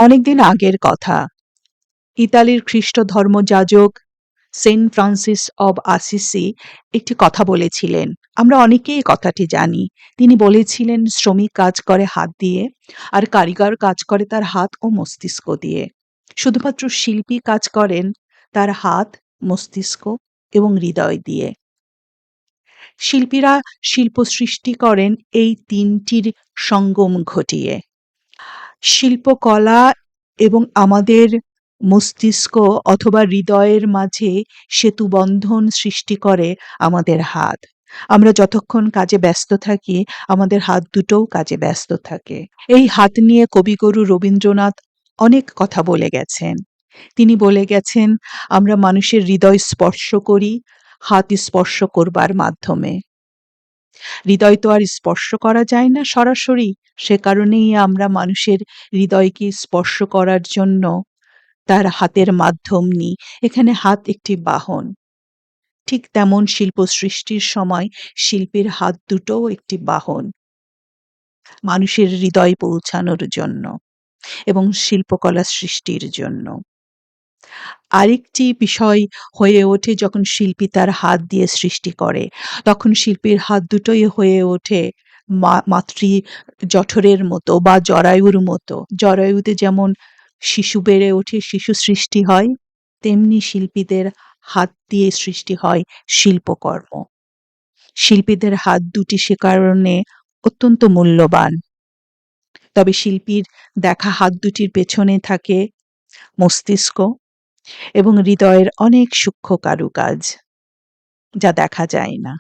অনেকদিন আগের কথা। ইতালির খ্রিস্ট ধর্মযাজক সেন্ট ফ্রান্সিস অব আসিসি একটি কথা বলেছিলেন। আমরা অনেকেই এই কথাটি জানি। তিনি বলেছিলেন, শ্রমিক কাজ করে হাত দিয়ে, আর কারিগর কাজ করে তার হাত ও মস্তিষ্ক দিয়ে। শুধুমাত্র শিল্পী কাজ করেন তার হাত, মস্তিষ্ক এবং হৃদয় দিয়ে। শিল্পীরা শিল্প সৃষ্টি করেন এই ৩টির সঙ্গম ঘটিয়ে। শিল্পকলা এবং আমাদের মস্তিষ্ক অথবা হৃদয়ের মাঝে সেতুবন্ধন সৃষ্টি করে আমাদের হাত। আমরা যতক্ষণ কাজে ব্যস্ত থাকি, আমাদের হাত দুটোও কাজে ব্যস্ত থাকে। এই হাত নিয়ে কবিগুরু রবীন্দ্রনাথ অনেক কথা বলে গেছেন। তিনি বলে গেছেন, আমরা মানুষের হৃদয় স্পর্শ করি হাত স্পর্শ করবার মাধ্যমে। হৃদয় তো আর স্পর্শ করা যায় না সরাসরি। সে কারণেই আমরা মানুষের হৃদয়কে স্পর্শ করার জন্য তার হাতের মাধ্যম নিই। এখানে হাত একটি বাহন। ঠিক তেমন শিল্প সৃষ্টির সময় শিল্পীর হাত দুটোও একটি বাহন, মানুষের হৃদয় পৌঁছানোর জন্য এবং শিল্পকলা সৃষ্টির জন্য। আরেকটি বিষয় হয়ে ওঠে যখন শিল্পী তার হাত দিয়ে সৃষ্টি করে, তখন শিল্পীর হাত দুটোই হয়ে ওঠে মাতৃ জঠরের মতো বা জরায়ুর মতো। জরায়ুতে যেমন শিশু বেড়ে ওঠে, শিশু সৃষ্টি হয়, তেমনি শিল্পীদের হাত দিয়ে সৃষ্টি হয় শিল্পকর্ম। শিল্পীদের হাত দুটি সে কারণে অত্যন্ত মূল্যবান। তবে শিল্পীর দেখা হাত দুটির পেছনে থাকে মস্তিষ্ক এবং হৃদয়ের অনেক সূক্ষ্ম কারুকাজ, যা দেখা যায় না।